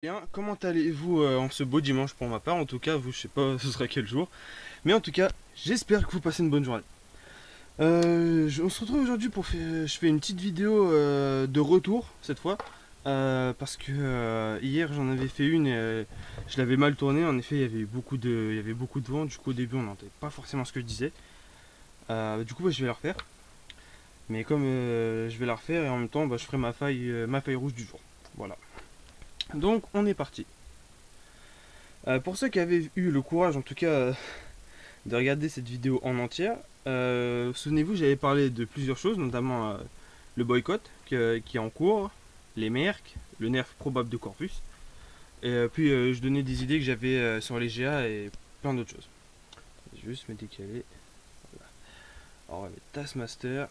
Bien, comment allez-vous en ce beau dimanche pour ma part? En tout cas, vous, je sais pas ce sera quel jour. Mais en tout cas, j'espère que vous passez une bonne journée. On se retrouve aujourd'hui pour faire. Je fais une petite vidéo de retour cette fois. Parce que hier j'en avais fait une et je l'avais mal tournée. En effet, il y avait beaucoup de vent. Du coup, au début, on n'entendait pas forcément ce que je disais. Du coup, je vais la refaire. Mais comme je vais la refaire et en même temps, je ferai ma faille rouge du jour. Voilà. Donc, on est parti. Pour ceux qui avaient eu le courage, en tout cas, de regarder cette vidéo en entière, souvenez-vous, j'avais parlé de plusieurs choses, notamment le boycott qui est en cours, les mercs, le nerf probable de Corvus, et puis je donnais des idées que j'avais sur les GA et plein d'autres choses. Je vais juste me décaler. Voilà. Alors on va mettre Taskmaster,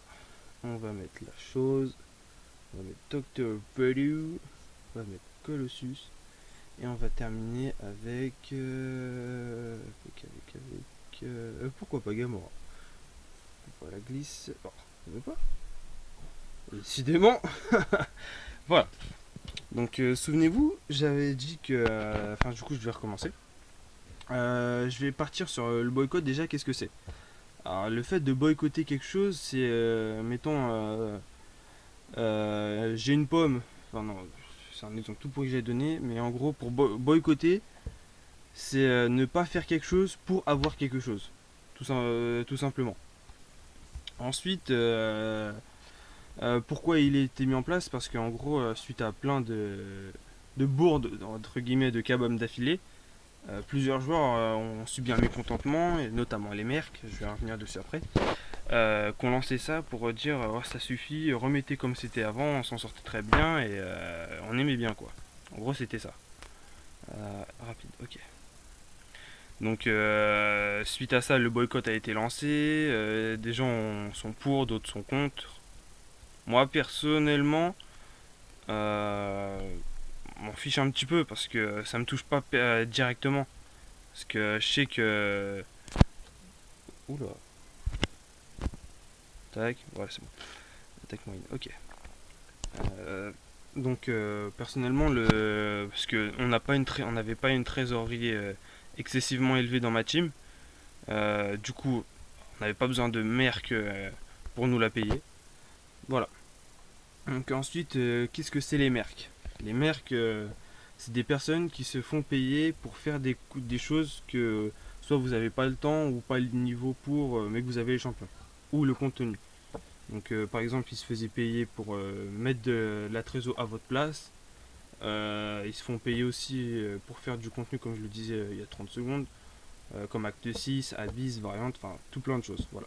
on va mettre la chose, on va mettre Doctor Value, on va mettre Colossus, et on va terminer avec. Pourquoi pas Gamora. Voilà, glisse. Oh, ça veut pas. Décidément. Voilà. Donc, souvenez-vous, j'avais dit que. Enfin, du coup, je vais recommencer. Je vais partir sur le boycott. Déjà, qu'est-ce que c'est? Alors, le fait de boycotter quelque chose, c'est. Mettons. J'ai une pomme. Enfin, non, c'est un exemple tout pourri que j'ai donné. Mais en gros, pour boycotter, c'est ne pas faire quelque chose pour avoir quelque chose. Tout simplement. Ensuite, pourquoi il a été mis en place? Parce qu'en gros, suite à plein de bourdes, entre guillemets, de kabam d'affilée, plusieurs joueurs ont subi un mécontentement, et notamment les mercs, je vais revenir dessus après, qu'on lancé ça pour dire oh, ça suffit, remettez comme c'était avant, on s'en sortait très bien et on aimait bien quoi. En gros, c'était ça. Rapide, ok. Donc, suite à ça, le boycott a été lancé, des gens sont pour, d'autres sont contre. Moi, personnellement, m'en fiche un petit peu parce que ça me touche pas directement. Parce que je sais que. Oula, tac, voilà, c'est bon. Attaque moyenne, ok. Donc, personnellement, parce que on n'avait pas une trésorerie excessivement élevée dans ma team. Du coup, on n'avait pas besoin de merc pour nous la payer. Voilà. Donc, ensuite, qu'est-ce que c'est les mercs? Les mercs, c'est des personnes qui se font payer pour faire des choses que soit vous n'avez pas le temps ou pas le niveau pour, mais que vous avez les champions ou le contenu. Donc par exemple, ils se faisaient payer pour mettre de la trésor à votre place. Ils se font payer aussi pour faire du contenu, comme je le disais il y a 30 secondes, comme Acte 6, Abyss, Variante, enfin tout plein de choses. Voilà.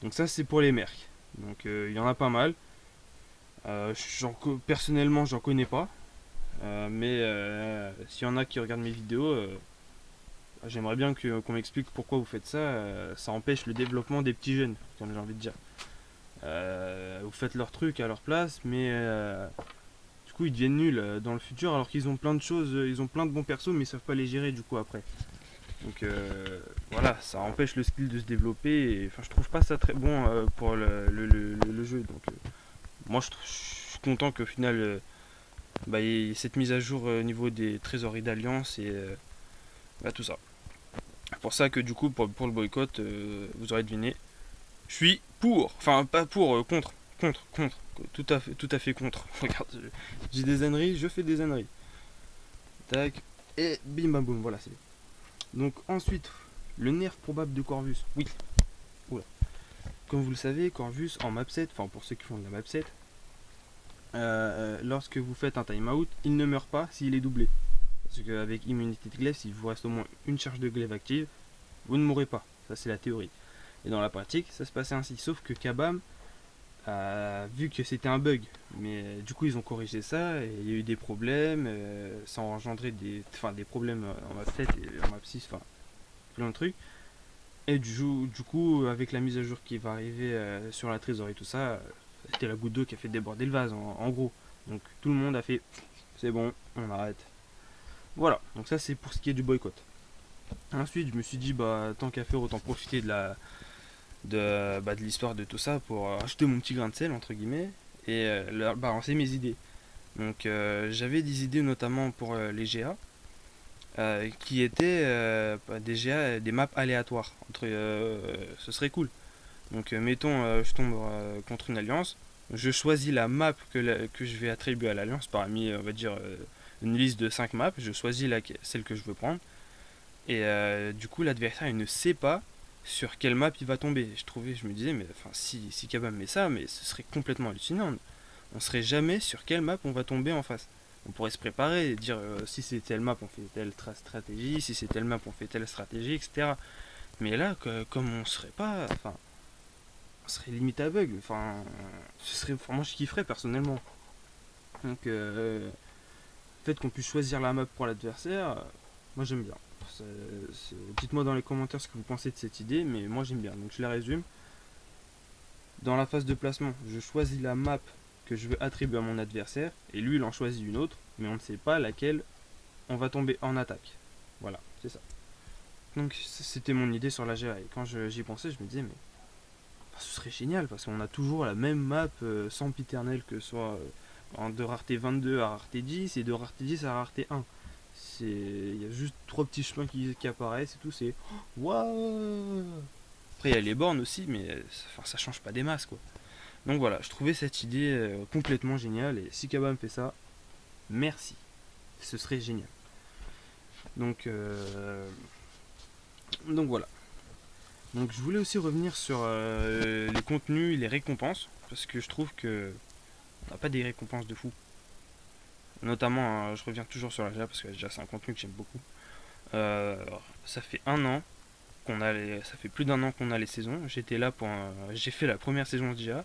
Donc ça, c'est pour les mercs. Donc il y en a pas mal. Personnellement, j'en connais pas. Mais s'il y en a qui regardent mes vidéos, j'aimerais bien qu'on m'explique pourquoi vous faites ça. Ça empêche le développement des petits jeunes, comme j'ai envie de dire. Vous faites leur truc à leur place, mais du coup ils deviennent nuls dans le futur alors qu'ils ont plein de choses, ils ont plein de bons persos, mais ils savent pas les gérer du coup après. Donc voilà, ça empêche le skill de se développer. Enfin, je trouve pas ça très bon pour le jeu. Donc moi je suis content qu'au final il y ait cette mise à jour au niveau des trésoreries d'alliance et tout ça. C'est pour ça que du coup pour le boycott, vous aurez deviné, je suis pour, enfin pas pour, contre, tout à fait contre. Regarde, j'ai des âneries, je fais des âneries. Tac, et bim bam boum, voilà c'est. Donc ensuite, le nerf probable de Corvus. Oui, oula. Comme vous le savez, Corvus en map 7, enfin pour ceux qui font de la map 7, lorsque vous faites un timeout, il ne meurt pas s'il est doublé. Parce qu'avec immunité de glaive, s'il vous reste au moins une charge de glaive active, vous ne mourrez pas. Ça c'est la théorie. Et dans la pratique, ça se passait ainsi. Sauf que Kabam vu que c'était un bug. Mais du coup, ils ont corrigé ça et il y a eu des problèmes. Ça a engendré des problèmes en map 7 et en map 6, enfin plein de trucs. Et du coup, avec la mise à jour qui va arriver sur la trésorerie et tout ça, c'était la goutte d'eau qui a fait déborder le vase en gros. Donc tout le monde a fait c'est bon, on arrête. Voilà, donc ça c'est pour ce qui est du boycott. Ensuite, je me suis dit, tant qu'à faire, autant profiter de l'histoire de tout ça pour acheter mon petit grain de sel, entre guillemets, et leur balancer mes idées. Donc j'avais des idées notamment pour les GA, qui étaient des GA, des maps aléatoires. Ce serait cool. Donc mettons, je tombe contre une alliance, je choisis la map que je vais attribuer à l'alliance parmi, on va dire, une liste de 5 maps, je choisis celle que je veux prendre, et du coup l'adversaire il ne sait pas sur quelle map il va tomber. Je me disais, mais enfin, si Kabam met ça, mais ce serait complètement hallucinant. On serait jamais sur quelle map on va tomber en face. On pourrait se préparer et dire si c'est telle map on fait telle stratégie, si c'est telle map on fait telle stratégie, etc. Mais là, comme on serait pas, enfin, on serait limite aveugle. Enfin, enfin, moi je kifferais personnellement. Donc, le fait qu'on puisse choisir la map pour l'adversaire, moi j'aime bien. Dites-moi dans les commentaires ce que vous pensez de cette idée, mais moi j'aime bien. Donc je la résume. Dans la phase de placement, je choisis la map que je veux attribuer à mon adversaire, et lui il en choisit une autre, mais on ne sait pas laquelle on va tomber en attaque. Voilà, c'est ça. Donc c'était mon idée sur la GA, et quand j'y pensais, je me disais, mais ce serait génial, parce qu'on a toujours la même map sans piternel, que ce soit de rareté 22 à rareté 10, et de rareté 10 à rareté 1. Il y a juste trois petits chemins qui apparaissent et tout, c'est waouh. Après il y a les bornes aussi, mais enfin, ça change pas des masses quoi. Donc voilà, je trouvais cette idée complètement géniale, et si Kabam fait ça, merci, ce serait génial. Donc, donc voilà. Donc je voulais aussi revenir sur les contenus, les récompenses, parce que je trouve que on n'a pas des récompenses de fou. Notamment, je reviens toujours sur la GA parce que déjà c'est un contenu que j'aime beaucoup. Euh, Ça fait un an ça fait plus d'un an qu'on a les saisons. J'étais là j'ai fait la première saison de GA.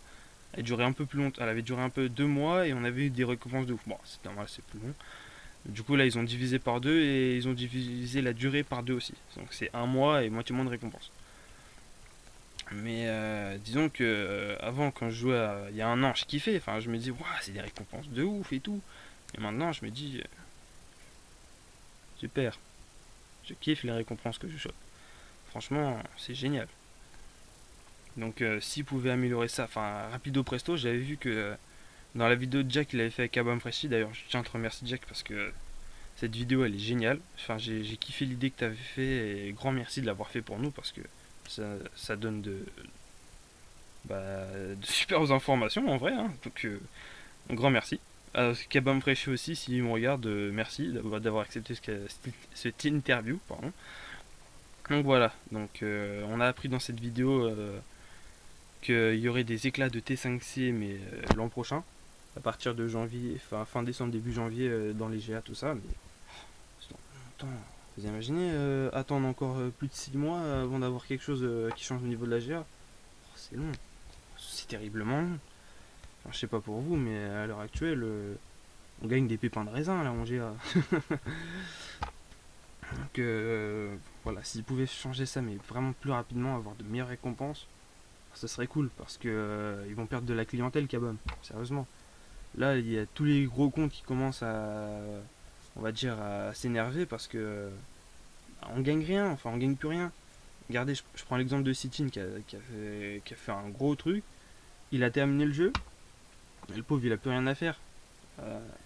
Elle durait un peu plus longtemps, elle avait duré un peu 2 mois et on avait eu des récompenses de ouf. Bon, c'est normal, c'est plus long. Du coup là ils ont divisé par deux et ils ont divisé la durée par deux aussi. Donc c'est un mois et moitié moins de récompenses. Mais disons que avant quand je jouais il y a un an je kiffais, enfin je me dis waouh c'est des récompenses de ouf et tout. Et maintenant je me dis super, je kiffe les récompenses que je chope. Franchement c'est génial. Donc s'ils pouvaient améliorer ça, enfin rapido presto, j'avais vu que dans la vidéo de Jack qu'il avait fait avec Kabam Freshie, d'ailleurs je tiens à te remercier Jack parce que cette vidéo elle est géniale. Enfin j'ai kiffé l'idée que tu avais fait et grand merci de l'avoir fait pour nous parce que ça donne de super informations en vrai. Hein. Donc un grand merci. Kabam Freshie aussi, s'il me regarde, merci d'avoir accepté cette interview. Pardon. Donc voilà, donc on a appris dans cette vidéo qu'il y aurait des éclats de T5C mais l'an prochain, à partir de janvier, fin décembre, début janvier dans les GA, tout ça. Mais c'est dans longtemps. Vous imaginez attendre encore plus de 6 mois avant d'avoir quelque chose qui change au niveau de la GA. C'est long, c'est terriblement long. Enfin, je sais pas pour vous, mais à l'heure actuelle, on gagne des pépins de raisin là en GA. Donc voilà, s'ils pouvaient changer ça, mais vraiment plus rapidement, avoir de meilleures récompenses, ça serait cool parce que ils vont perdre de la clientèle Kabam, sérieusement. Là, il y a tous les gros comptes qui commencent on va dire, à s'énerver parce que on gagne rien, enfin on gagne plus rien. Regardez, je prends l'exemple de Sitin qui a fait un gros truc. Il a terminé le jeu, le pauvre il a plus rien à faire.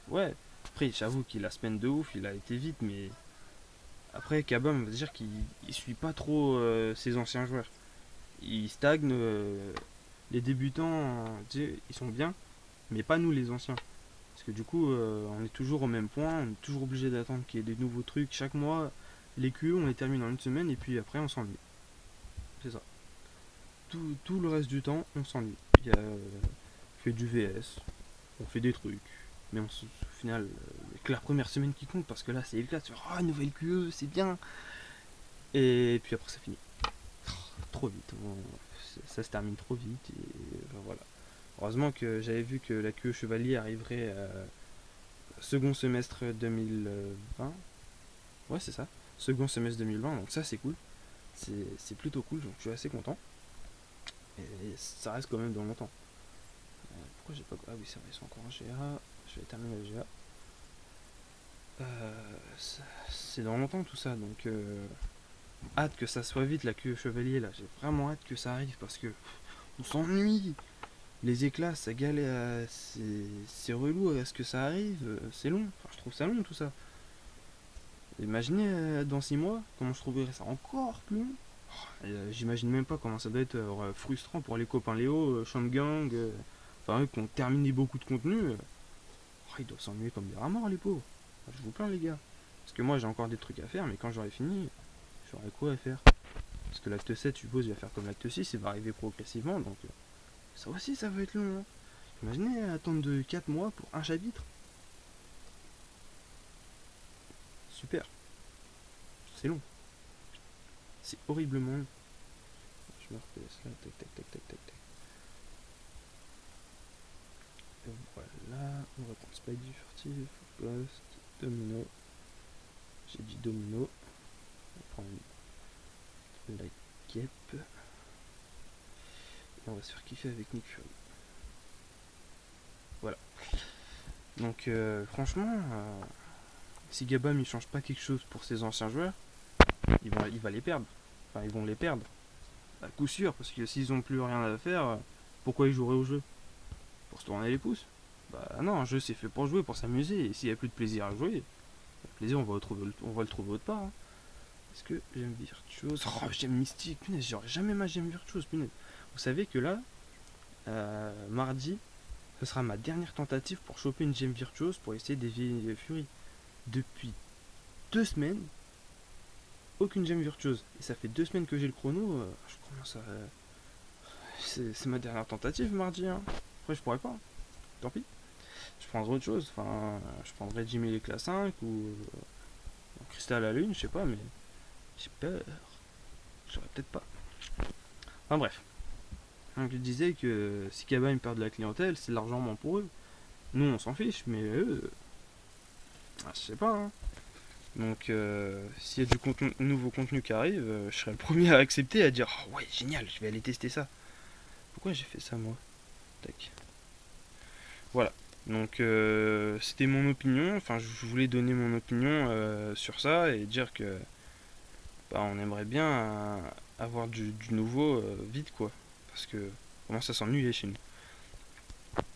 Ouais, après j'avoue qu'il a semaine de ouf, il a été vite, mais après Kabam, on va dire qu'il suit pas trop ses anciens joueurs. Il stagne, les débutants, ils sont bien, mais pas nous les anciens. Parce que du coup, on est toujours au même point, on est toujours obligé d'attendre qu'il y ait des nouveaux trucs. Chaque mois, les QE, on les termine en une semaine et puis après, on s'ennuie. C'est ça. Tout le reste du temps, on s'ennuie. On fait du VS, on fait des trucs, mais au final, que la première semaine qui compte, parce que là, c'est le cas, tu vois, oh, nouvelle QE, c'est bien. Et puis après, ça finit. Trop vite. Ça se termine trop vite et voilà. Heureusement que j'avais vu que la QE Chevalier arriverait second semestre 2020. Ouais, c'est ça. Second semestre 2020, donc ça c'est cool. C'est plutôt cool, donc je suis assez content. Et ça reste quand même dans longtemps. Pourquoi j'ai pas. Ah oui, ça va, ils sont encore en GA. Je vais terminer la GA. C'est dans longtemps tout ça, donc hâte que ça soit vite la queue chevalier là. J'ai vraiment hâte que ça arrive parce que on s'ennuie. Les éclats, ça galère, c'est relou à ce que ça arrive, c'est long. Enfin, je trouve ça long tout ça. Imaginez dans 6 mois, comment je trouverais ça encore plus long. J'imagine même pas comment ça doit être frustrant pour les copains Léo, Gang, enfin eux qui ont terminé beaucoup de contenu. Ils doivent s'ennuyer comme des rats morts les pauvres. Enfin, je vous plains les gars. Parce que moi j'ai encore des trucs à faire, mais quand j'aurai fini, j'aurai quoi à faire. Parce que l'acte 7, je suppose, il va faire comme l'acte 6, il va arriver progressivement, donc ça aussi ça va être long. Hein. Imaginez attendre de 4 mois pour un chapitre. Super, c'est long. C'est horriblement long. Je me replace là, tac tac tac tac tac tac. Et voilà, on va prendre Spidey furtif, Ghost, Domino. J'ai dit Domino. On va prendre la cape. Et on va se faire kiffer avec Nick Fury. Voilà. Donc franchement, si Gabam il change pas quelque chose pour ses anciens joueurs, il va les perdre. Enfin ils vont les perdre. À coup sûr, parce que s'ils ont plus rien à faire, pourquoi ils joueraient au jeu? Pour se tourner les pouces? Bah non, un jeu c'est fait pour jouer, pour s'amuser, et s'il n'y a plus de plaisir à jouer, le plaisir on va le trouver autre part. Hein. Est-ce que j'aime Virtuose? Oh j'aime Mystique, punaise, j'aurais jamais ma j'aime Virtuose, punaise. Vous savez que là, mardi, ce sera ma dernière tentative pour choper une gemme virtuose pour essayer d'éviter Fury. Depuis 2 semaines, aucune gemme virtuose. Et ça fait 2 semaines que j'ai le chrono, je commence à... C'est ma dernière tentative mardi. Hein. Après je pourrais pas. Tant pis. Je prendrai autre chose. Enfin, je prendrai Jimmy les classes 5 ou Cristal à la lune, je sais pas, mais j'ai peur. J'aurais peut-être pas. Enfin bref. Donc je disais que si Kaba me perd de la clientèle, c'est largement pour eux. Nous on s'en fiche, mais eux, je sais pas. Hein. Donc s'il y a du nouveau contenu qui arrive, je serai le premier à accepter, à dire oh, ouais génial, je vais aller tester ça. Pourquoi j'ai fait ça moi? Tac. Voilà. Donc c'était mon opinion. Enfin je voulais donner mon opinion sur ça et dire que bah, on aimerait bien avoir du nouveau vite quoi. Parce que on commence à s'ennuyer chez nous.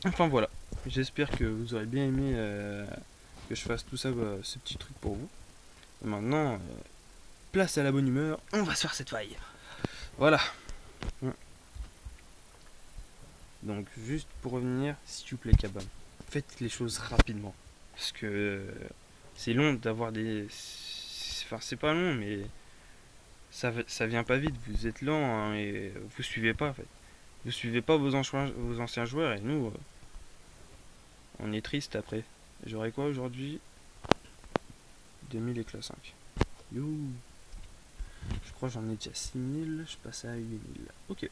Enfin voilà. J'espère que vous aurez bien aimé que je fasse tout ça, ce petit truc pour vous. Et maintenant, place à la bonne humeur, on va se faire cette faille. Voilà. Donc juste pour revenir, s'il vous plaît Kabam, faites les choses rapidement. Parce que c'est long d'avoir des... Enfin c'est pas long mais ça vient pas vite, vous êtes lent hein, et vous suivez pas en fait. Vous suivez pas vos anciens joueurs et nous, on est triste après. J'aurais quoi aujourd'hui? 2000 éclats 5. You. Je crois que j'en ai déjà 6000, je passe à 8000. Ok.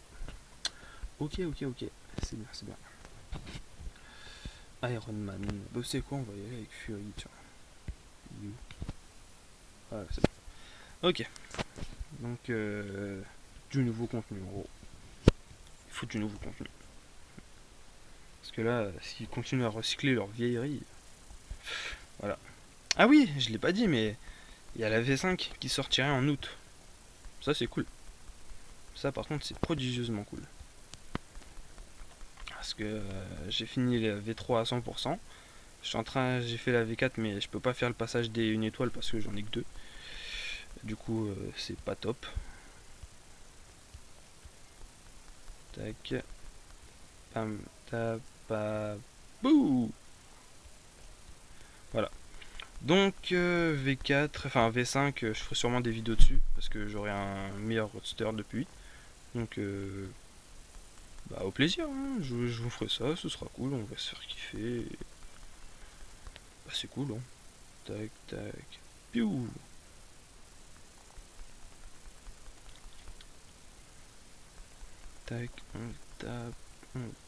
Ok. C'est bien, c'est bien. Iron Man. Bah, c'est quoi? On va y aller avec Fury, tiens. You. Voilà, c'est bon. Ok. Donc, du nouveau contenu, en gros. Il faut du nouveau contenu. Parce que là, s'ils continuent à recycler leur vieillerie. Voilà. Ah oui, je l'ai pas dit, mais il y a la V5 qui sortirait en août. Ça, c'est cool. Ça, par contre, c'est prodigieusement cool. Parce que j'ai fini la V3 à 100%. J'ai fait la V4, mais je peux pas faire le passage des 1 étoile parce que j'en ai que 2. Du coup, c'est pas top. Tac. Pam, tap, bouh. Voilà. Donc V4, enfin V5, je ferai sûrement des vidéos dessus parce que j'aurai un meilleur roadster depuis. Donc bah, au plaisir, hein. Je vous ferai ça, ce sera cool, on va se faire kiffer. Bah, c'est cool, hein. Tac, tac. Piou. Tac, on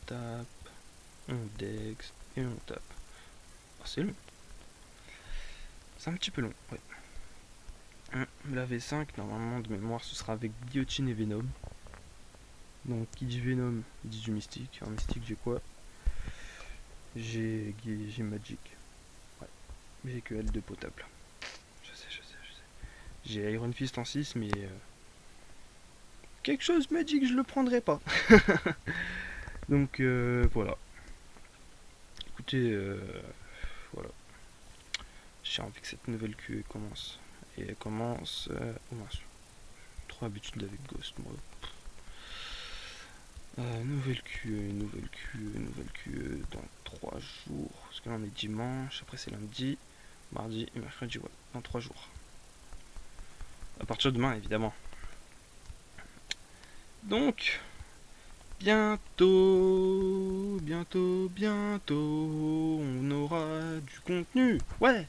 tape, on dex et on tape. Oh, c'est long. C'est un petit peu long, ouais. La V5, normalement de mémoire, ce sera avec Guillotine et Venom. Donc, qui dit Venom, dit du mystique. En mystique, j'ai quoi? J'ai Magic. Ouais. J'ai que L2 potable. Je sais. J'ai Iron Fist en 6, mais quelque chose Magic, je le prendrai pas. Donc voilà. Écoutez, voilà. J'ai envie que cette nouvelle queue commence. Et elle commence... oh mince. Trop habitude avec Ghost, moi. Nouvelle queue, dans 3 jours. Parce que là on est dimanche, après c'est lundi, mardi et mercredi, ouais, dans 3 jours. À partir de demain, évidemment. Donc, bientôt, on aura du contenu. Ouais.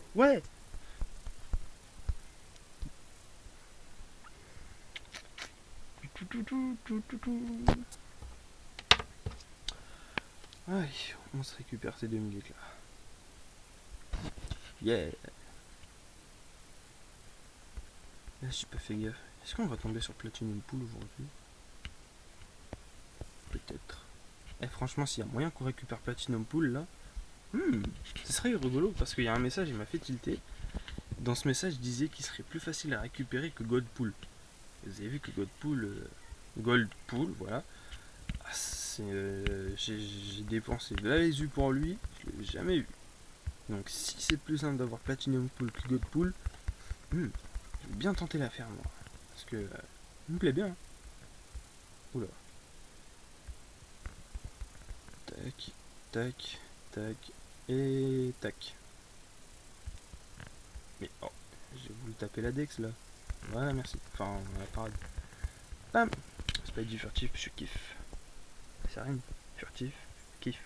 Aïe, on se récupère ces 2 minutes là. Yeah. Là, j'ai pas fait gaffe. Est-ce qu'on va tomber sur Platinum Pool aujourd'hui? Peut-être. Franchement, s'il y a moyen qu'on récupère Platinum Pool là, ce serait rigolo parce qu'il y a un message, il m'a fait tilter. Dans ce message, il disait qu'il serait plus facile à récupérer que Gold Pool. Vous avez vu que Gold Pool, voilà. J'ai dépensé de la lésu pour lui, je l'ai jamais eu. Donc si c'est plus simple d'avoir Platinum Pool que Gold Pool, je vais bien tenter l'affaire moi. Parce que il me plaît bien. Hein. Oula. Tac, et tac. Mais oh, j'ai voulu taper la Dex là. Voilà, merci. Enfin, la parade. Bam. C'est pas du furtif, je kiffe. C'est rien. Furtif, kiff.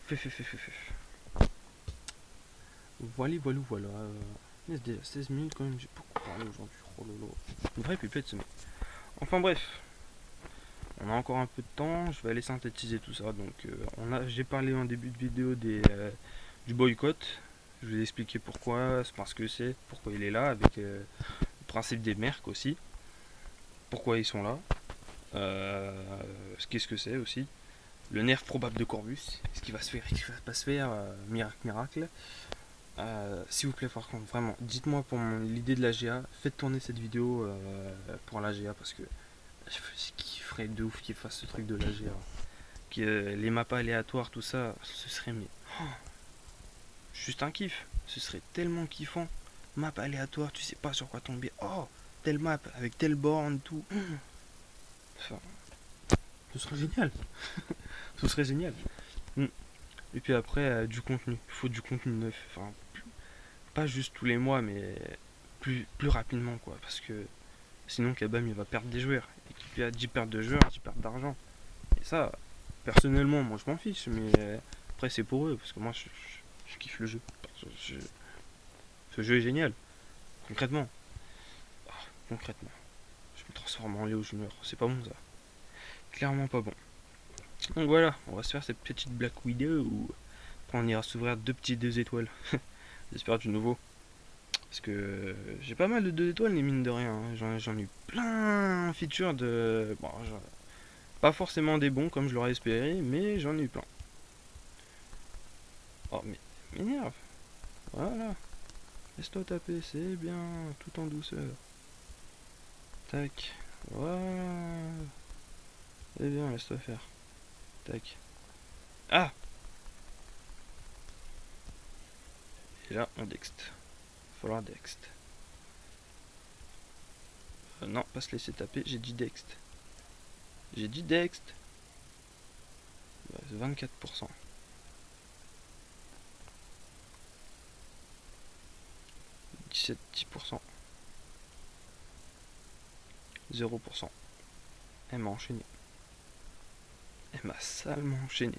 Fif. Voilà. Il y a déjà 16 minutes quand même, j'ai beaucoup parlé aujourd'hui. Oh lolo. Une vraie pipette ce mec. Enfin bref. On a encore un peu de temps, je vais aller synthétiser tout ça. Donc j'ai parlé en début de vidéo du boycott. Je vous ai expliqué pourquoi, pourquoi il est là, avec le principe des mercs aussi. Pourquoi ils sont là. Qu'est-ce que c'est aussi. Le nerf probable de Corvus. Ce qui va se faire et ce qui va pas se faire. Miracle. S'il vous plaît, par contre, vraiment, dites-moi pour l'idée de la GA. Faites tourner cette vidéo pour la GA parce que je kifferais de ouf qu'ils fassent ce truc de la GA. Les maps aléatoires, tout ça, ce serait juste un kiff. Ce serait tellement kiffant. Map aléatoire, tu sais pas sur quoi tomber. Oh, telle map avec telle borne, tout. Enfin, ce serait génial. Ce serait génial. Et puis après, du contenu. Il faut du contenu neuf. Enfin, pas juste tous les mois, mais plus rapidement, quoi. Parce que sinon, Kabam, il va perdre des joueurs. Et qui a 10 pertes de joueurs, 10 pertes d'argent. Et ça, personnellement, moi, je m'en fiche. Mais après, c'est pour eux. Parce que moi, je kiffe le jeu. Ce jeu est génial. Concrètement. Concrètement. Je me transforme en Léo Junior. C'est pas bon, ça. Clairement pas bon. Donc voilà, on va se faire cette petite Black Widow. Après, on ira s'ouvrir 2 étoiles. J'espère du nouveau. Parce que j'ai pas mal de 2 étoiles, les mines de rien. Hein. J'en ai eu plein feature de. Bon, pas forcément des bons comme je l'aurais espéré, mais j'en ai eu plein. Oh, mais m'énerve. Voilà. Laisse-toi taper, c'est bien, tout en douceur. Tac. Voilà. C'est bien, laisse-toi faire. Tac. Ah! Et là, on dext. Falloir dext. Non, pas se laisser taper, j'ai dit dext. J'ai dit dext. 24%. 10%. 0%. Elle m'a enchaîné. Elle m'a salement enchaîné.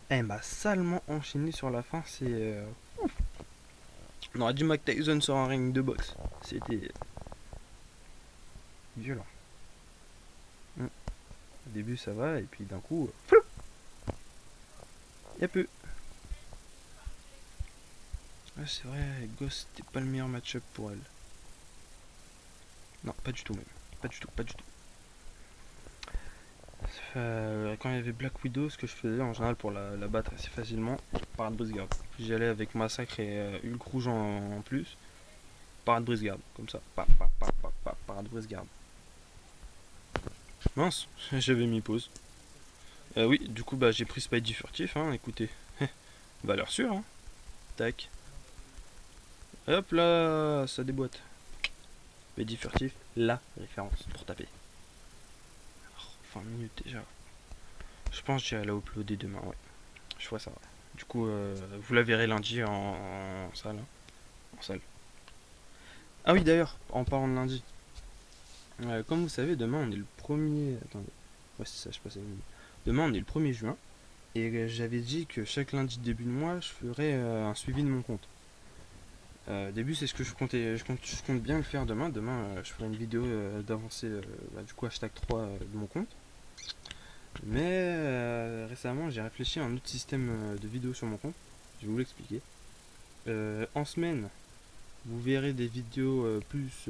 Elle m'a salement enchaîné sur la fin. C'est. On aurait dit Mike Tyson sur un ring de boxe. C'était violent. Au début ça va et puis d'un coup. Y'a peu. Ah, c'est vrai, Ghost c'était pas le meilleur match-up pour elle. Non, pas du tout même. Pas du tout. Quand il y avait Black Widow, ce que je faisais en général pour la battre assez facilement, parade brise-garde. J'y allais avec Massacre et Hulk rouge en plus. Parade brise-garde, comme ça. Parade brise-garde. Mince, j'avais mis pause. Oui, du coup, bah j'ai pris Spidey furtif, hein, écoutez. Valeur sûre, hein. Tac. Hop là, ça déboîte. Spidey furtif, la référence pour taper. Oh, 20 minutes déjà. Je pense que j'irai la uploader demain, ouais. Je vois ça. Du coup, vous la verrez lundi en salle. Hein. En salle. Ah oui, d'ailleurs, en parlant de lundi. Comme vous savez, demain on est le premier. Attendez. Ouais, c'est ça, je passais. Demain on est le 1er juin. Et j'avais dit que chaque lundi de début de mois, je ferais un suivi de mon compte. Début, c'est ce que je comptais. Je compte bien le faire demain. Demain, je ferai une vidéo d'avancée, du coup, hashtag 3 de mon compte. Mais récemment, j'ai réfléchi à un autre système de vidéo sur mon compte. Je vais vous l'expliquer. En semaine, vous verrez des vidéos plus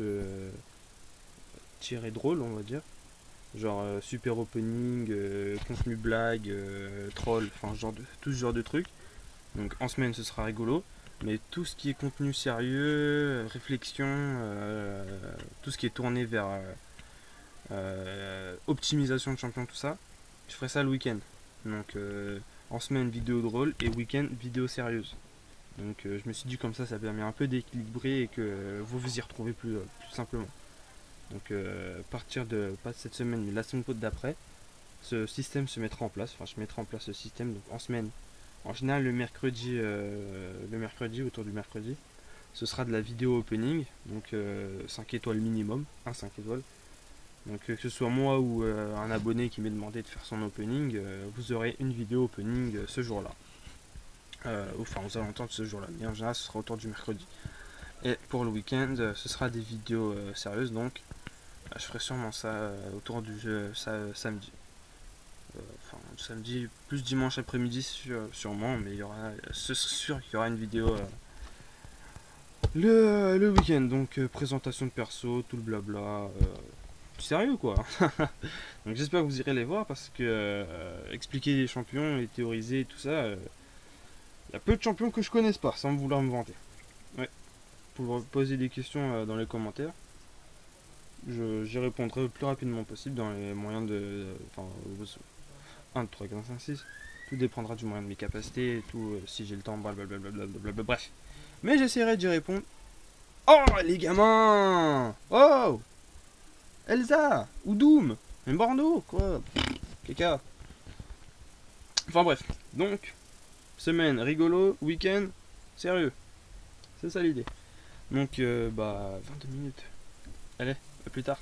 tirées drôles, on va dire. Genre super opening, contenu blague, troll, enfin tout ce genre de trucs. Donc en semaine ce sera rigolo. Mais tout ce qui est contenu sérieux, réflexion, tout ce qui est tourné vers optimisation de champion, tout ça, je ferai ça le week-end. Donc en semaine vidéo drôle et week-end vidéo sérieuse. Donc je me suis dit comme ça permet un peu d'équilibrer et que vous vous y retrouvez plus simplement. Donc à partir de, pas de cette semaine, mais la semaine d'après, ce système se mettra en place. Enfin, je mettrai en place ce système donc en semaine. En général, le mercredi, autour du mercredi, ce sera de la vidéo opening, donc 5 étoiles minimum, 5 étoiles. Donc que ce soit moi ou un abonné qui m'ait demandé de faire son opening, vous aurez une vidéo opening ce jour-là. Enfin, aux alentours de ce jour-là, mais en général, ce sera autour du mercredi. Et pour le week-end, ce sera des vidéos sérieuses, donc je ferai sûrement ça autour du samedi. Enfin, samedi, plus dimanche après-midi sûrement, mais il y aura, c'est sûr qu'il y aura une vidéo le week-end. Donc présentation de perso, tout le blabla. Sérieux quoi. Donc j'espère que vous irez les voir parce que expliquer les champions et théoriser tout ça, il y a peu de champions que je connaisse pas, sans vouloir me vanter. Ouais. Pour poser des questions dans les commentaires. J'y répondrai le plus rapidement possible dans les moyens de. Enfin, 1, 2, 3, 4, 5, 6. Tout dépendra du moyen de mes capacités et tout, si j'ai le temps, blablabla. Bref. Mais j'essaierai d'y répondre. Oh, les gamins! Oh! Elsa! Ou Doom! Mais Bordeaux, quoi! Caca! Enfin bref. Donc, semaine rigolo, week-end sérieux. C'est ça l'idée. Donc, 22 minutes. Allez, à plus tard.